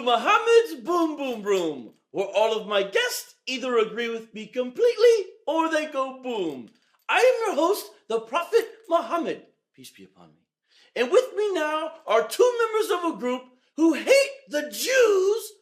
to Muhammad's Boom Boom Room, where all of my guests either agree with me completely or they go boom. I am your host, the Prophet Muhammad, peace be upon me. And with me now are two members of a group who hate the Jews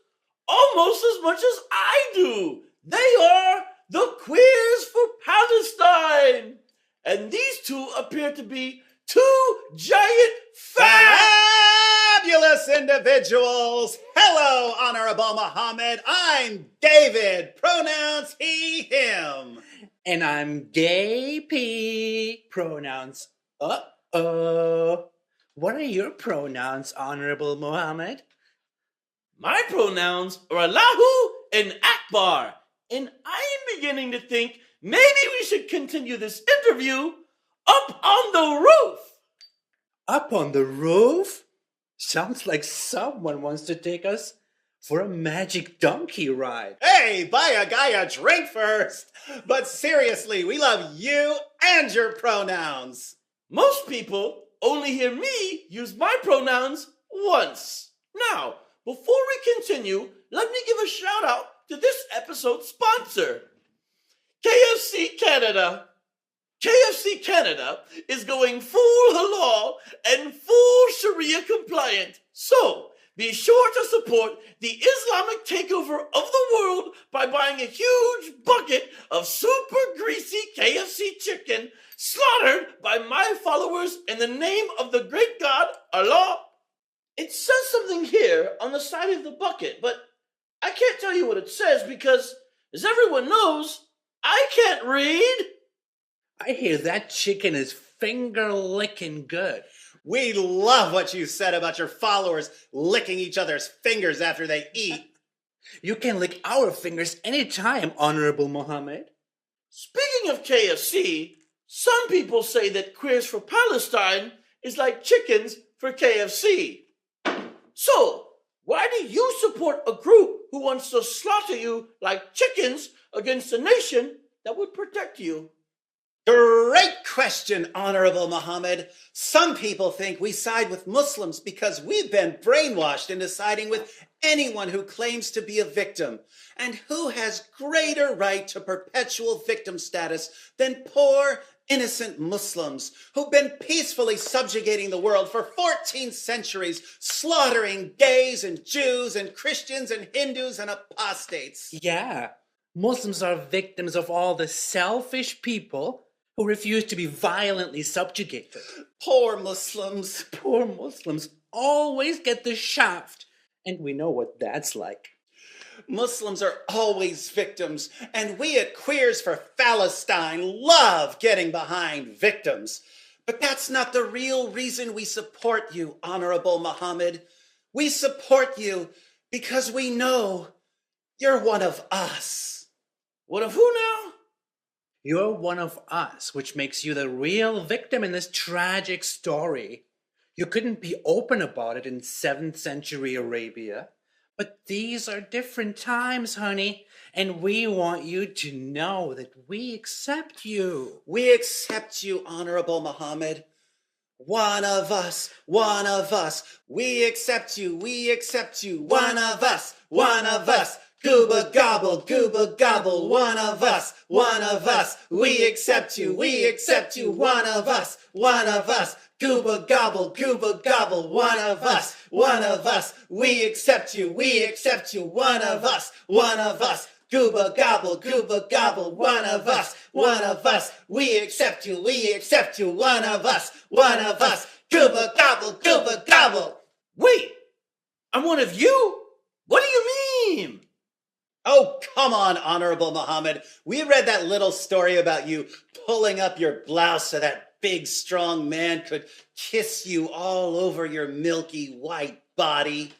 almost as much as I do. They are the Queers for Palestine. And these two appear to be two giant fabulous individuals. Hello, Honorable Muhammad. I'm David, pronouns he, him. And I'm Gay P, pronouns uh-oh. What are your pronouns, Honorable Muhammad? My pronouns are Allahu and Akbar. And I am beginning to think maybe we should continue this interview up on the roof. Up on the roof? Sounds like someone wants to take us for a magic donkey ride. Hey, buy a guy a drink first. But seriously, we love you and your pronouns. Most people only hear me use my pronouns once. Now, before we continue, let me give a shout out to this episode's sponsor, KFC Canada. KFC Canada is going full halal and full Sharia compliant. So, be sure to support the Islamic takeover of the world by buying a huge bucket of super greasy KFC chicken slaughtered by my followers in the name of the great God, Allah. It says something here on the side of the bucket, but I can't tell you what it says because, as everyone knows, I can't read. I hear that chicken is finger-licking good. We love what you said about your followers licking each other's fingers after they eat. You can lick our fingers anytime, Honorable Muhammad. Speaking of KFC, some people say that Queers for Palestine is like chickens for KFC. So, why do you support a group who wants to slaughter you like chickens against a nation that would protect you? Great question, Honorable Muhammad. Some people think we side with Muslims because we've been brainwashed into siding with anyone who claims to be a victim. And who has greater right to perpetual victim status than poor, innocent Muslims who've been peacefully subjugating the world for 14 centuries, slaughtering gays and Jews and Christians and Hindus and apostates. Yeah, Muslims are victims of all the selfish people who refuse to be violently subjugated. Poor Muslims. Poor Muslims always get the shaft, and we know what that's like. Muslims are always victims, and we at Queers for Palestine love getting behind victims. But that's not the real reason we support you, Honorable Muhammad. We support you because we know you're one of us. One of who now? You're one of us, which makes you the real victim in this tragic story. You couldn't be open about it in 7th century Arabia. But these are different times, honey, and we want you to know that we accept you. We accept you, Honorable Muhammad. One of us, one of us. We accept you, we accept you. One of us, one of us. Gooba gobble, one of us, one of us. We accept you, we accept you. One of us, one of us. Gooba gobble, one of us, one of us. We accept you, we accept you. One of us, one of us. Gooba gobble, one of us, one of us. We accept you, we accept you. One of us, one of us. Gooba gobble. Wait, I'm one of you? What do you mean? Oh, come on, Honorable Muhammad. We read that little story about you pulling up your blouse so that big, strong man could kiss you all over your milky white body.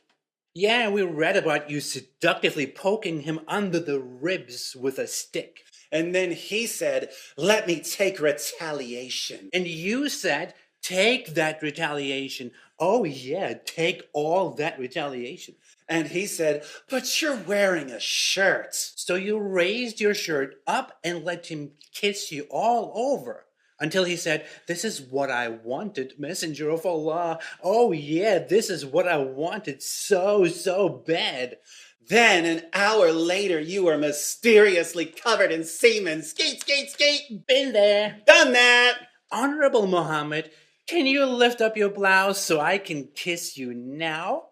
Yeah, we read about you seductively poking him under the ribs with a stick. And then he said, "Let me take retaliation." And you said, "Take that retaliation." Oh yeah, take all that retaliation. And he said, "But you're wearing a shirt." So you raised your shirt up and let him kiss you all over. until he said, "This is what I wanted, Messenger of Allah. Oh yeah, this is what I wanted so bad." Then an hour later, you were mysteriously covered in semen. Skate, skate, skate. Been there. Done that. Honorable Muhammad, can you lift up your blouse so I can kiss you now?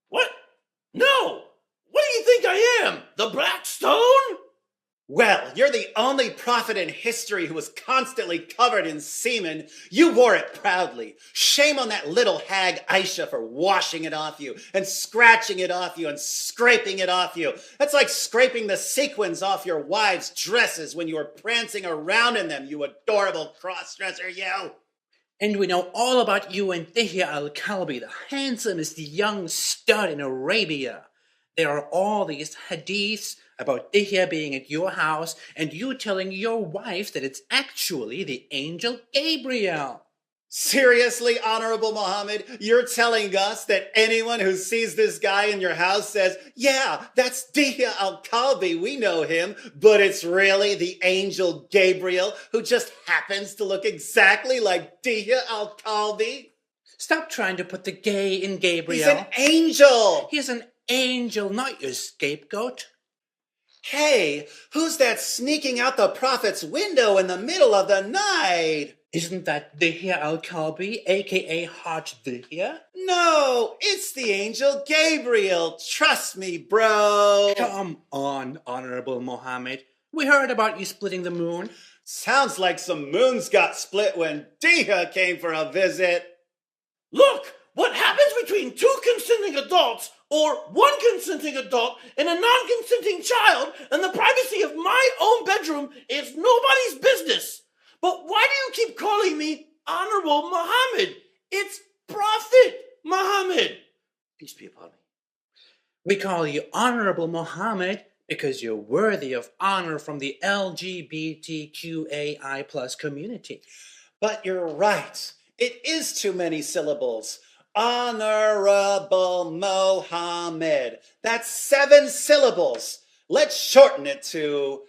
What? No! What do you think I am? The Black Stone? Well, you're the only prophet in history who was constantly covered in semen. You wore it proudly. Shame on that little hag Aisha for washing it off you and scratching it off you and scraping it off you. That's like scraping the sequins off your wives' dresses when you were prancing around in them, you adorable cross-dresser, you. And we know all about you and Dihya al-Kalbi, the handsomest young stud in Arabia. There are all these hadiths about Dihya being at your house and you telling your wife that it's actually the angel Gabriel. Seriously, Honorable Muhammad, you're telling us that anyone who sees this guy in your house says, "Yeah, that's Dihya al-Kalbi, we know him, but it's really the angel Gabriel who just happens to look exactly like Dihya al-Kalbi"? Stop trying to put the gay in Gabriel. He's an angel! He's an angel, not your scapegoat. Hey, who's that sneaking out the prophet's window in the middle of the night? Isn't that Dihya al-Kalbi, aka Hot Dihya? No, it's the angel Gabriel. Trust me, bro. Come on, Honorable Muhammad. We heard about you splitting the moon. Sounds like some moons got split when Dihya came for a visit. Look, what happens between two consenting adults or one consenting adult and a non-consenting child in the privacy of my own bedroom is nobody's business. But why do you keep calling me Honorable Muhammad? It's Prophet Muhammad. Peace be upon me. We call you Honorable Muhammad because you're worthy of honor from the LGBTQAI plus community. But you're right. It is too many syllables. Honorable Muhammad. That's 7 syllables. Let's shorten it to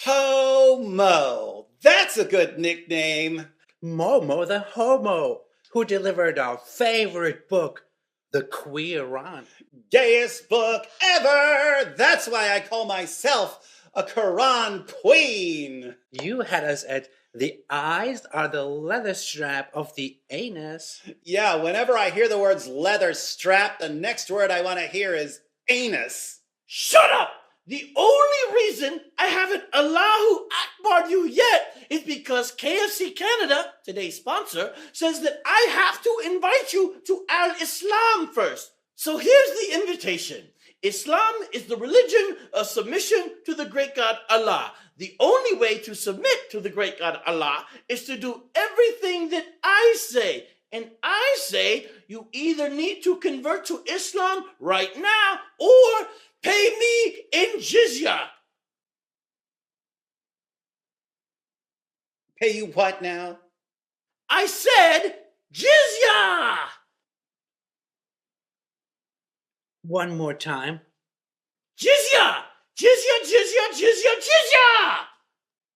Homo. That's a good nickname. Momo the Homo, who delivered our favorite book, the Quran. Gayest book ever. That's why I call myself a Quran queen. You had us at the eyes are the leather strap of the anus. Yeah, whenever I hear the words leather strap, the next word I want to hear is anus. Shut up! The only reason I haven't Allahu Akbar'd you yet is because KFC Canada, today's sponsor, says that I have to invite you to Al-Islam first. So here's the invitation. Islam is the religion of submission to the great God Allah. The only way to submit to the great God Allah is to do everything that I say. And I say you either need to convert to Islam right now or pay me in jizya. Pay you what now? I said jizya. One more time. Jizya. Jizya, jizya, jizya, jizya.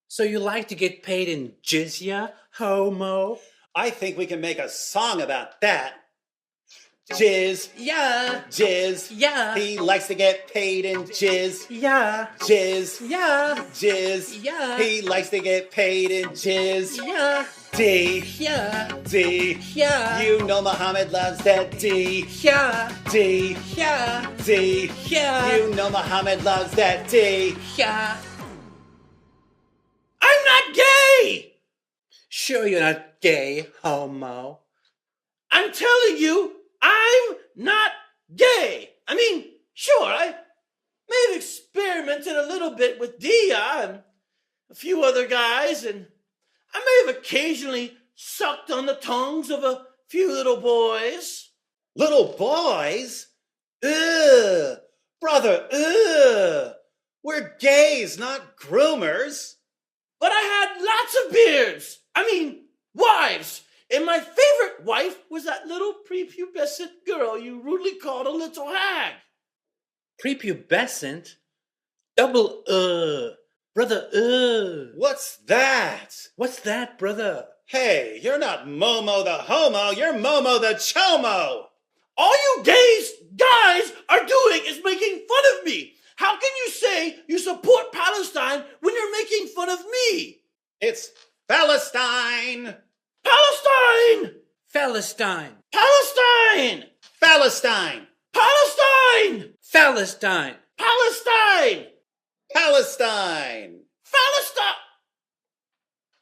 So you like to get paid in jizya, homo? I think we can make a song about that. Jizz. Yeah. Jizz. Yeah. He likes to get paid in jizz. Yeah. Jizz. Yeah. Jizz. Yeah. He likes to get paid in jizz. Yeah. D. Yeah. D. Yeah. You know Muhammad loves that D. Yeah. D. Yeah. D. Yeah. You know Muhammad loves that D. Yeah. I'm not gay. Sure you're not gay, homo. I'm telling you, I'm not gay. I mean, sure, I may have experimented a little bit with Dia and a few other guys, and I may have occasionally sucked on the tongues of a few little boys. Little boys? Ugh. Brother, ugh. We're gays, not groomers. But I had lots of beards. I mean, wives. And my favorite wife was that little prepubescent girl you rudely called a little hag. Prepubescent? Double Brother, What's that? what's that, brother? Hey, you're not Momo the homo, you're Momo the chomo! All you guys are doing is making fun of me. How can you say you support Palestine when you're making fun of me? It's Palestine! Palestine! Palestine! Palestine! Palestine! Palestine! Palestine! Palestine! Palestine! Palestine!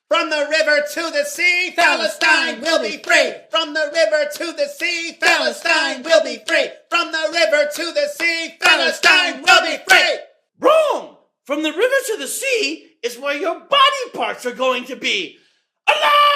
From the river to the sea, Palestine will be free. From the river to the sea, Palestine will be free. From the river to the sea, Palestine will be free. Wrong! From the river to the sea is where your body parts are going to be. Allah!